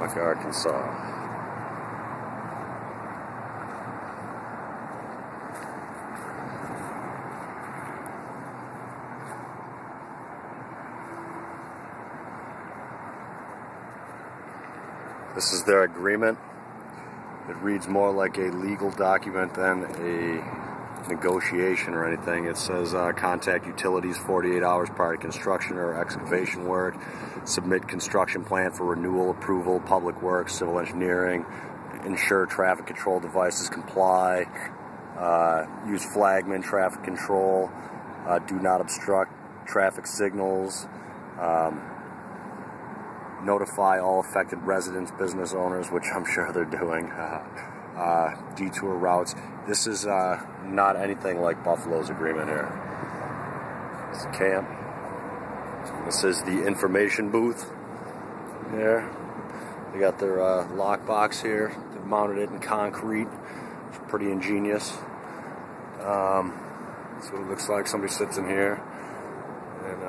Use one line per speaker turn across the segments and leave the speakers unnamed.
Potomac, Arkansas. This is their agreement. It reads more like a legal document than a negotiation or anything. It says contact utilities 48 hours prior to construction or excavation work, submit construction plan for renewal, approval, public works, civil engineering, ensure traffic control devices comply, use flagman traffic control, do not obstruct traffic signals, notify all affected residents, business owners, which I'm sure they're doing, detour routes. This is not anything like Buffalo's agreement here. It's a camp. This is the information booth there. They got their lockbox here. They've mounted it in concrete. It's pretty ingenious. That's what it looks like. Somebody sits in here and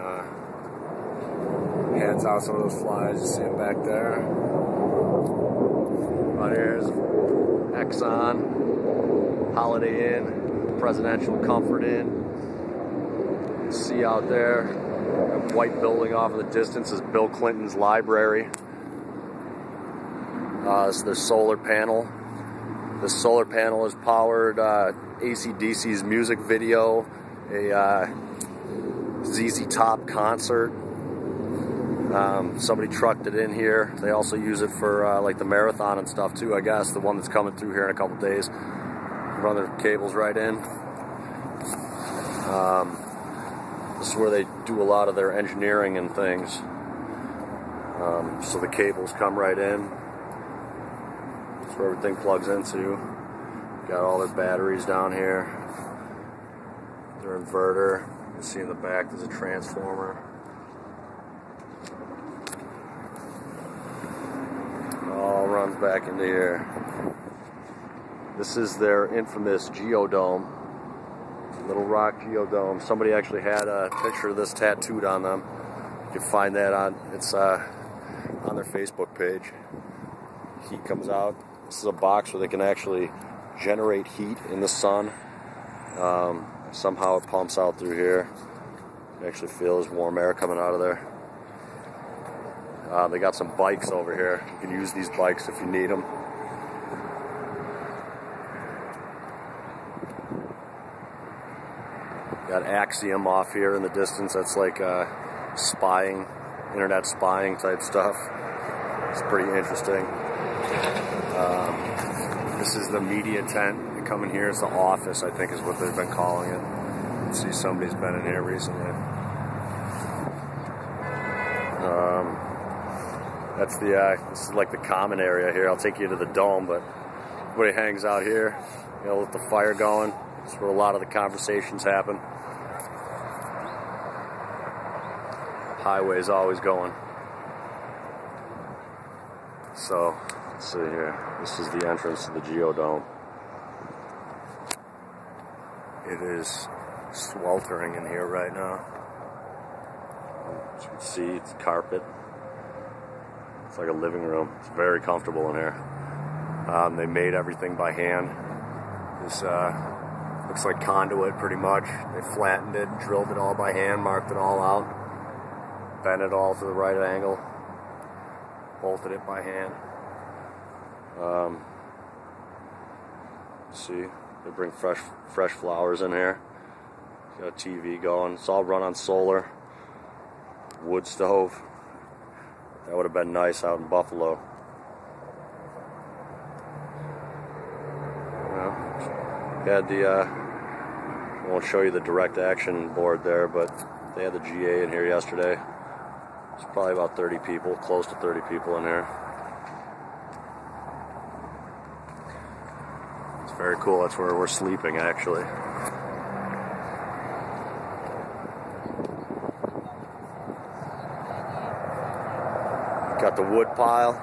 hands out some of those flyers. You see them back there. Right here is Exxon, Holiday Inn, Presidential Comfort Inn. You see out there, that white building off in the distance is Bill Clinton's library. This is their solar panel. This solar panel has powered AC/DC's music video, a ZZ Top concert. Somebody trucked it in here. They also use it for like the marathon and stuff too, I guess. The one that's coming through here in a couple days. Run their cables right in. This is where they do a lot of their engineering and things. So the cables come right in. That's where everything plugs into. Got all their batteries down here. Their inverter. You can see in the back there's a transformer. All runs back into here. This is their infamous geodome. Little rock geodome. Somebody actually had a picture of this tattooed on them. You can find that on on their Facebook page. Heat comes out. This is a box where they can actually generate heat in the sun. Somehow it pumps out through here. You can actually feel there's warm air coming out of there. They got some bikes over here. You can use these bikes if you need them. Got Axiom off here in the distance. That's like spying, internet spying type stuff. It's pretty interesting. This is the media tent. They come in here. It's the office, I think is what they've been calling it. You see somebody's been in here recently. That's this is like the common area here. I'll take you to the dome, but everybody hangs out here, you know, with the fire going. That's where a lot of the conversations happen. Highway's always going. So, let's see here. This is the entrance to the geodome. It is sweltering in here right now. As you can see, it's carpet. It's like a living room. It's very comfortable in here. They made everything by hand. This looks like conduit pretty much. They flattened it, drilled it all by hand, marked it all out, bent it all to the right angle, bolted it by hand. See, they bring fresh flowers in here. Got a TV going. It's all run on solar. Wood stove. That would have been nice out in Buffalo. Had the, I won't show you the direct action board there, but they had the GA in here yesterday. It's probably about 30 people, close to 30 people in here. It's very cool. That's where we're sleeping, actually. Got the wood pile,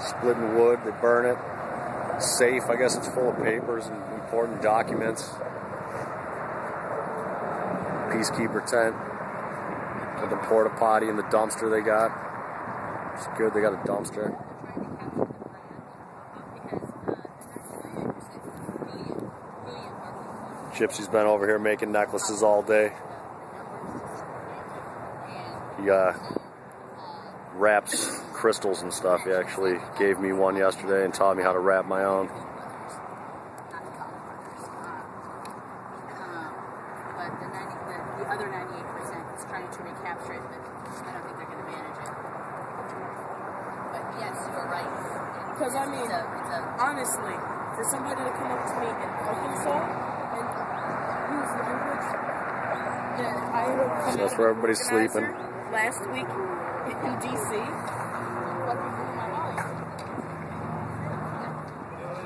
splitting wood, they burn it. Safe, I guess it's full of papers and important documents. Peacekeeper tent. Got the porta potty and the dumpster they got. It's good, they got a dumpster. Gypsy's been over here making necklaces all day. He wraps crystals and stuff. He actually gave me one yesterday and taught me how to wrap my own.
But the other 98% is trying to recapture it, but I don't think they're going to manage it. But yes, you're right.
Because I mean, honestly, for somebody to come up to me in Arkansas and use language that I would come
So that's where everybody's sleeping.
Last week in D.C.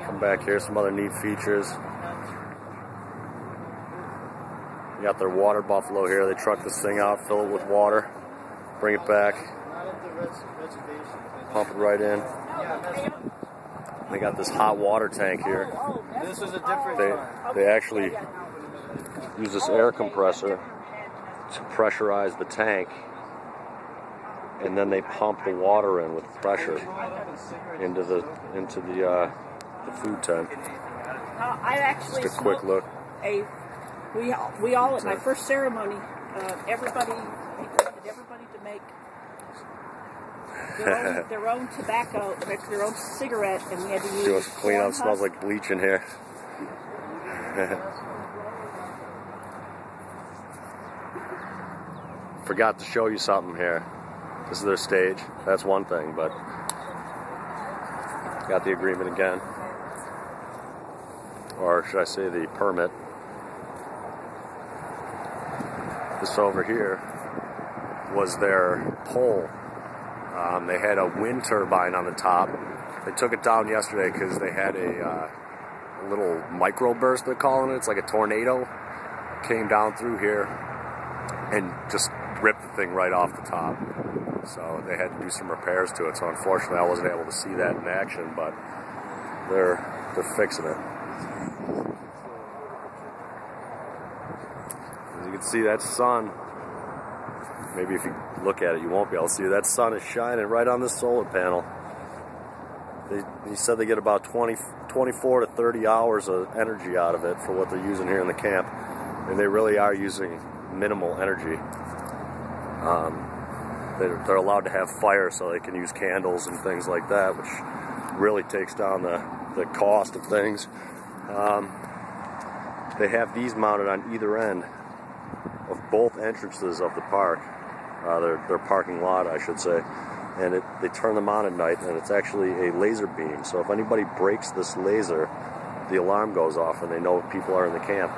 Come back here, some other neat features. You got their water buffalo here. They truck this thing out, fill it with water, bring it back, pump it right in. They got this hot water tank here.
This is a different
They actually use this air compressor to pressurize the tank, and then they pump the water in with pressure into the food tent.
I actually
Just a quick look.
We all at my first ceremony, everybody to make their own tobacco, make their own cigarette, and we had to use.
See what's clean out. Smells like bleach in here. Forgot to show you something here. This is their stage. That's one thing, but got the agreement again. Or should I say the permit. This over here was their pole. They had a wind turbine on the top. They took it down yesterday because they had a little microburst, they're calling it. It's like a tornado. Came down through here and just ripped the thing right off the top. So they had to do some repairs to it. So unfortunately I wasn't able to see that in action, but they're fixing it. As you can see, that sun, maybe if you look at it you won't be able to see it. That sun is shining right on this solar panel. He said they get about 24 to 30 hours of energy out of it for what they're using here in the camp. And they really are using minimal energy. They're allowed to have fire so they can use candles and things like that, which really takes down the cost of things. They have these mounted on either end of both entrances of the park, their parking lot, I should say. And they turn them on at night, and it's actually a laser beam. So if anybody breaks this laser, the alarm goes off, and they know people are in the camp.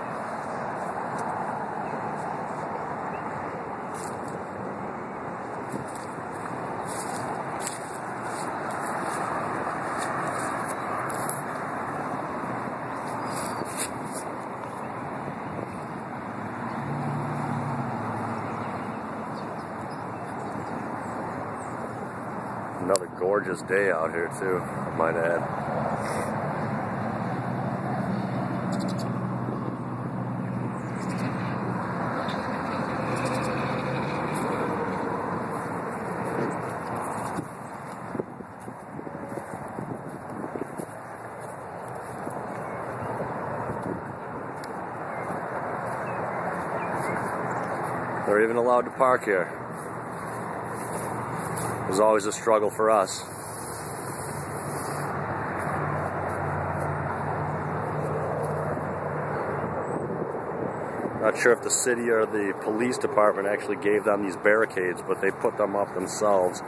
Another gorgeous day out here too, I might add. They're even allowed to park here. It was always a struggle for us. Not sure if the city or the police department actually gave them these barricades, but they put them up themselves.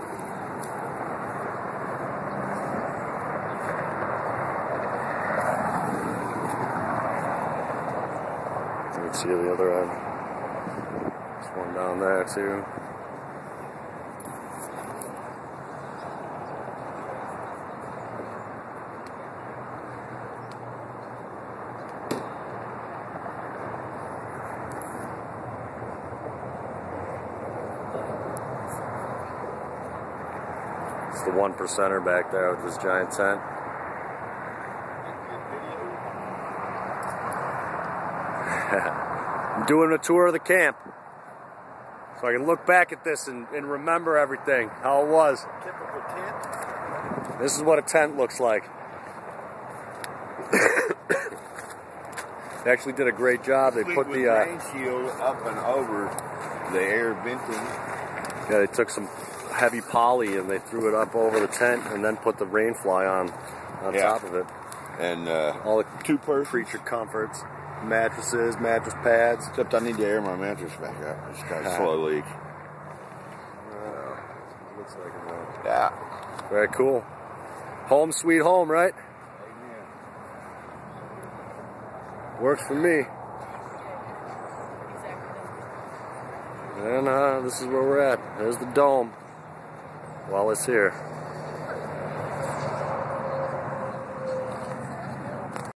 You can see the other end. There's one down there too. It's the 1%er back there with this giant tent. I'm doing a tour of the camp, so I can look back at this and remember everything, how it was.
Typical tent.
This is what a tent looks like. They actually did a great job. They put the
rain shield up and over the air venting.
yeah, they took some heavy poly and they threw it up over the tent and then put the rain fly on top of it.
And
all the
two-person
creature comforts, mattresses, mattress pads.
Except I need to air my mattress back up. It's got a slow leak.
Looks like it now.
Yeah.
Very cool. Home sweet home, right? Works for me. And this is where we're at. There's the dome. While it's here.